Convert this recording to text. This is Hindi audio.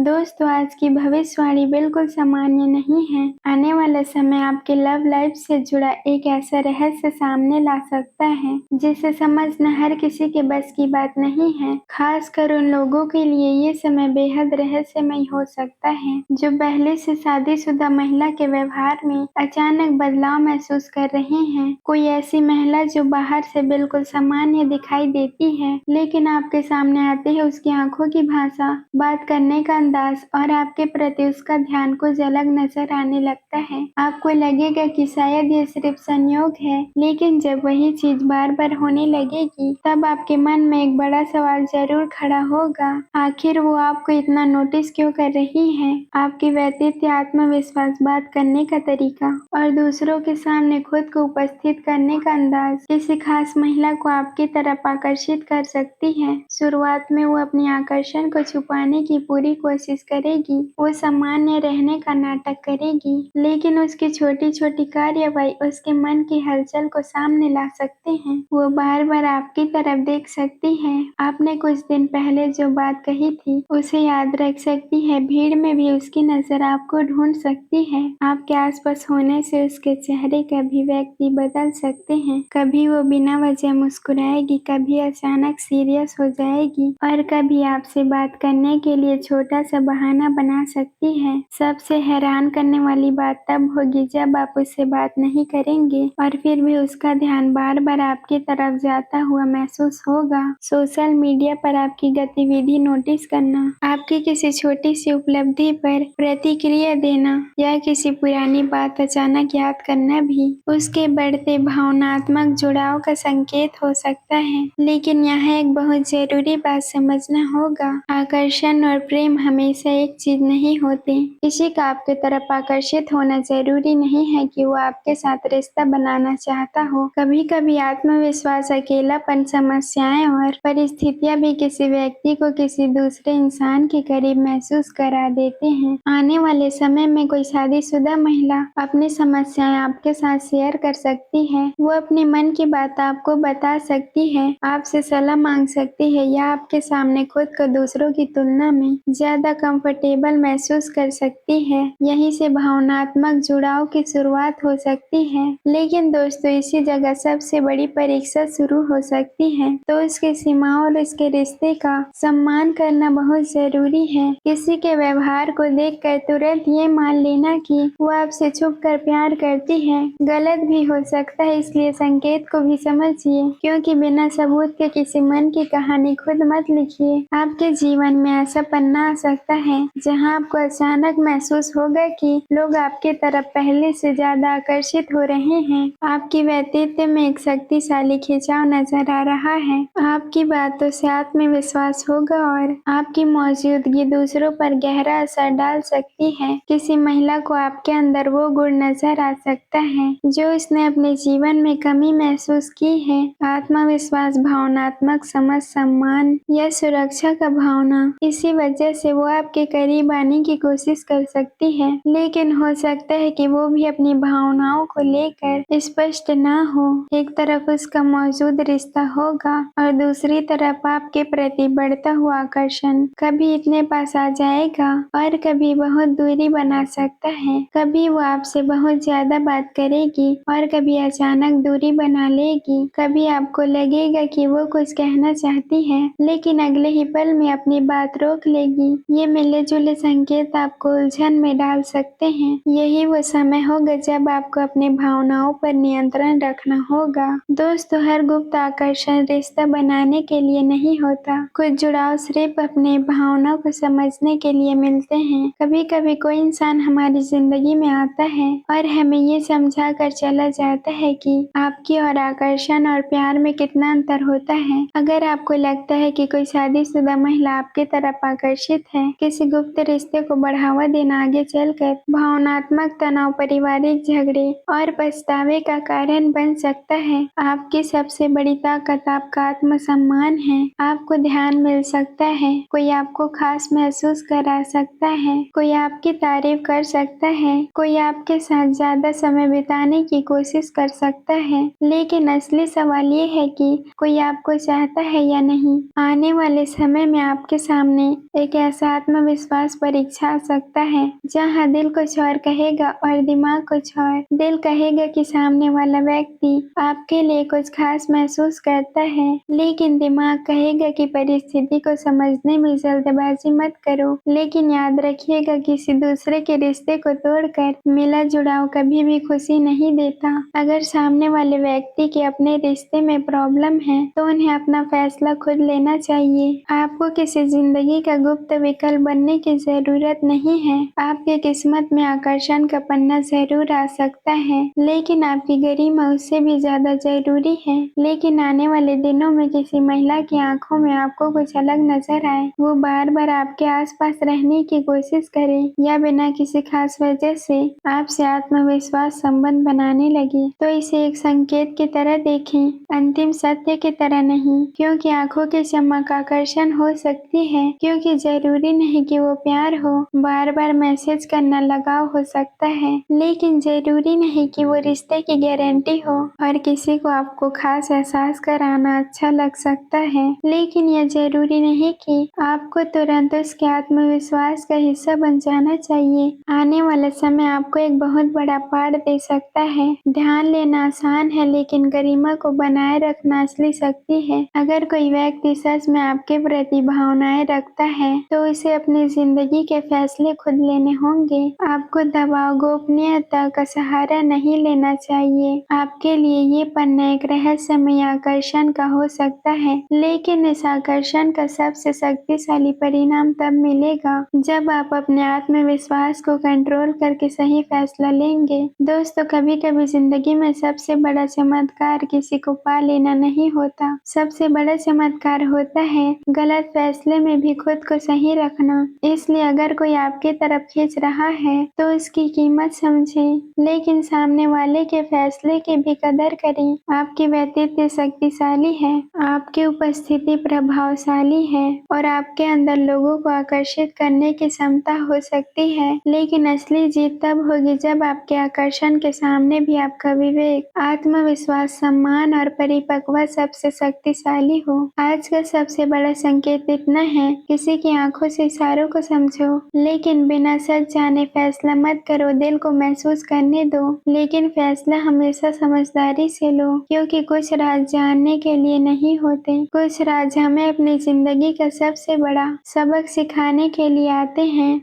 दोस्तों, आज की भविष्यवाणी बिल्कुल सामान्य नहीं है। आने वाला समय आपके लव लाइफ से जुड़ा एक ऐसा रहस्य सामने ला सकता है जिसे समझना हर किसी के बस की बात नहीं है। खासकर उन लोगों के लिए ये समय बेहद रहस्यमय हो सकता है जो पहले से शादीशुदा महिला के व्यवहार में अचानक बदलाव महसूस कर रहे हैं। कोई ऐसी महिला जो बाहर से बिल्कुल सामान्य दिखाई देती है, लेकिन आपके सामने आते ही उसकी आंखों की भाषा, बात करने का अंदाज और आपके प्रति उसका ध्यान कुछ अलग नजर आने लगता है। आपको लगेगा कि शायद ये सिर्फ संयोग है, लेकिन जब वही चीज बार बार होने लगेगी तब आपके मन में एक बड़ा सवाल जरूर खड़ा होगा। आखिर वो आपको इतना नोटिस क्यों कर रही है? आपकी व्यक्तित्व, आत्मविश्वास, बात करने का तरीका और दूसरों के सामने खुद को उपस्थित करने का अंदाज किसी खास महिला को आपकी तरफ आकर्षित कर सकती है। शुरुआत में वो अपनी आकर्षण को छुपाने की पूरी कोशिश करेगी, वो सामान्य रहने का नाटक करेगी, लेकिन उसकी छोटी छोटी कार्यवाही उसके मन की हलचल को सामने ला सकते हैं। वो बार बार आपकी तरफ देख सकती है, आपने कुछ दिन पहले जो बात कही थी उसे याद रख सकती है, भीड़ में भी उसकी नजर आपको ढूंढ सकती है। आपके आसपास होने से उसके चेहरे के अभिव्यक्ति बदल सकते हैं। कभी वो बिना वजह मुस्कुराएगी, कभी अचानक सीरियस हो जाएगी और कभी आपसे बात करने के लिए छोटा सा बहाना बना सकती है। सबसे हैरान करने वाली बात तब होगी जब आप उससे बात नहीं करेंगे और फिर भी उसका ध्यान बार बार आपकी तरफ जाता हुआ महसूस होगा। सोशल मीडिया पर आपकी गतिविधि नोटिस करना, आपकी किसी छोटी सी उपलब्धि पर प्रतिक्रिया देना या किसी पुरानी बात अचानक याद करना भी उसके बढ़ते भावनात्मक जुड़ाव का संकेत हो सकता है। लेकिन यहाँ एक बहुत जरूरी बात समझना होगा, आकर्षण और प्रेम हमेशा एक चीज नहीं होते। किसी का आपके तरफ आकर्षित होना जरूरी नहीं है कि वो आपके साथ रिश्ता बनाना चाहता हो। कभी कभी आत्मविश्वास, अकेलापन, समस्याएं और परिस्थितियां भी किसी व्यक्ति को किसी दूसरे इंसान के करीब महसूस करा देते हैं। आने वाले समय में कोई शादीशुदा महिला अपनी समस्याएं आपके साथ शेयर कर सकती है, वो अपने मन की बात आपको बता सकती है, आपसे सलाह मांग सकती है या आपके सामने खुद को दूसरों की तुलना में ज्यादा कंफर्टेबल महसूस कर सकती है। यहीं से भावनात्मक जुड़ाव की शुरुआत हो सकती है। लेकिन दोस्तों, इसी जगह सबसे बड़ी परीक्षा शुरू हो सकती है। तो उसकी सीमाओं और उसके रिश्ते का सम्मान करना बहुत जरूरी है। किसी के व्यवहार को देखकर तुरंत ये मान लेना कि वो आपसे छुप कर प्यार करती है गलत भी हो सकता है, इसलिए संकेत को भी समझिए, क्योंकि बिना सबूत के किसी मन की कहानी खुद मत लिखिए। आपके जीवन में ऐसा पन्ना आ सकता है जहां आपको अचानक महसूस होगा कि लोग आपकी तरफ पहले से ज्यादा आकर्षित हो रहे हैं। आपकी व्यक्तित्व में एक शक्तिशाली खिंचाव नजर आ रहा है, आपकी बातों से आत्मविश्वास होगा और आपकी मौजूदगी दूसरों पर गहरा असर डाल सकती है। किसी महिला को आपके अंदर वो गुण नजर आ सकता है जो उसने अपने जीवन में कमी महसूस की है, आत्मविश्वास, भावनात्मक समझ, सम्मान या सुरक्षा का भावना। इसी वजह से वो आपके करीब आने की कोशिश कर सकती है, लेकिन हो सकता है कि वो भी अपनी भावनाओं को लेकर स्पष्ट ना हो। एक तरफ उसका मौजूद रिश्ता होगा और दूसरी तरफ आपके प्रति बढ़ता हुआ आकर्षण कभी इतने पास आ जाएगा और कभी बहुत दूरी बना सकता है। कभी वो आपसे बहुत ज्यादा बात करेगी और कभी अचानक दूरी बना लेगी। कभी आपको लगेगा कि वो कुछ कहना चाहती है, लेकिन अगले ही पल में अपनी बात रोक लेगी। ये मिले जुले संकेत आपको उलझन में डाल सकते हैं। यही वो समय होगा जब आपको अपनी भावनाओं पर नियंत्रण रखना होगा। दोस्तों, हर गुप्त आकर्षण रिश्ता बनाने के लिए नहीं होता। कुछ जुड़ाव सिर्फ अपने भावनाओं को समझने के लिए मिलते हैं। कभी कभी कोई इंसान हमारी जिंदगी में आता है और हमें ये समझा कर चला जाता है कि आपकी और आकर्षण और प्यार में कितना अंतर होता है। अगर आपको लगता है कि कोई शादीशुदा महिला आपकी तरफ आकर्षित है, किसी गुप्त रिश्ते को बढ़ावा देना आगे चलकर भावनात्मक तनाव, पारिवारिक झगड़े और पछतावे का कारण बन सकता है। आपकी सबसे बड़ी ताकत आपका आत्मसम्मान है। आपको ध्यान मिल सकता है, कोई आपको खास महसूस करा सकता है, कोई आपकी तारीफ कर सकता है, कोई आपके साथ ज्यादा समय बिताने की कोशिश कर सकता है। लेकिन असली सवाल ये है कि कोई आपको चाहता है या नहीं। आने वाले समय में आपके सामने एक ऐसा आत्मविश्वास परीक्षा आ सकता है, जहाँ दिल कुछ और कहेगा और दिमाग कुछ और। दिल कहेगा कि सामने वाला व्यक्ति आपके लिए कुछ खास महसूस करता है, लेकिन दिमाग कहेगा कि परिस्थिति को समझने में जल्दबाजी मत करो। लेकिन याद रखिएगा, किसी दूसरे के रिश्ते को तोड़कर मिला जुड़ाव कभी भी खुशी नहीं देता। अगर सामने वाले व्यक्ति के अपने रिश्ते में प्रॉब्लम है, तो उन्हें अपना फैसला खुद लेना चाहिए। आपको किसी जिंदगी का गुप्त विकल्प बनने की जरूरत नहीं है। आपकी किस्मत में आकर्षण का पन्ना जरूर आ सकता है, लेकिन आपकी गरिमा उससे भी ज्यादा जरूरी है। लेकिन आने वाले दिनों में किसी महिला की आंखों में आपको कुछ अलग नजर आए, वो बार बार आपके आसपास रहने की कोशिश करे या बिना किसी खास वजह से आपसे आत्मविश्वास संबंध बनाने लगे, तो इसे एक संकेत की तरह देखें, अंतिम सत्य की तरह नहीं। क्योंकि आंखों की चमक आकर्षण हो सकती है, क्योंकि जरूरी नहीं कि वो प्यार हो। बार बार मैसेज करना लगाव हो सकता है, लेकिन जरूरी नहीं कि वो रिश्ते की गारंटी हो। और किसी को आपको खास एहसास कराना अच्छा लग सकता है, लेकिन यह जरूरी नहीं कि आपको तुरंत उसके आत्मविश्वास का हिस्सा बन जाना चाहिए। आने वाला समय आपको एक बहुत बड़ा पाठ दे सकता है। ध्यान लेना आसान है, लेकिन गरिमा को बनाए रखना असली शक्ति है। अगर कोई व्यक्ति सच में आपके प्रति भावनाएं रखता है, तो उसे अपनी जिंदगी के फैसले खुद लेने होंगे। आपको दबाव, गोपनीयता का सहारा नहीं लेना चाहिए। आपके लिए ये पन्ना एक रहस्यमय आकर्षण का हो सकता है, लेकिन इस आकर्षण का सबसे शक्तिशाली परिणाम तब मिलेगा जब आप अपने आत्मविश्वास को कंट्रोल करके सही फैसला लेंगे। दोस्तों, कभी कभी जिंदगी में सबसे बड़ा चमत्कार किसी को पा लेना नहीं होता, सबसे बड़ा चमत्कार होता है गलत फैसले में भी खुद को सही रखना। इसलिए अगर कोई आपकी तरफ खींच रहा है, तो उसकी कीमत समझें, लेकिन सामने वाले के फैसले की भी कदर करें। आपकी व्यक्तित्व शक्तिशाली है, आपकी उपस्थिति प्रभावशाली है और आपके अंदर लोगों को आकर्षित करने की क्षमता हो सकती है, लेकिन असली जीत तब होगी जब आपके आकर्षण के सामने भी आपका विवेक, आत्मविश्वास, सम्मान और परिपक्वता सबसे शक्तिशाली हो। आज का सबसे बड़ा संकेत इतना है, किसी की आंखों से इशारों को समझो, लेकिन बिना सच जाने फैसला मत करो। दिल को महसूस करने दो, लेकिन फैसला हमेशा समझदारी से लो, क्योंकि कुछ राज जानने के लिए नहीं होते, कुछ राज हमें अपनी जिंदगी का सबसे बड़ा सबक सिखाने के लिए आते हैं।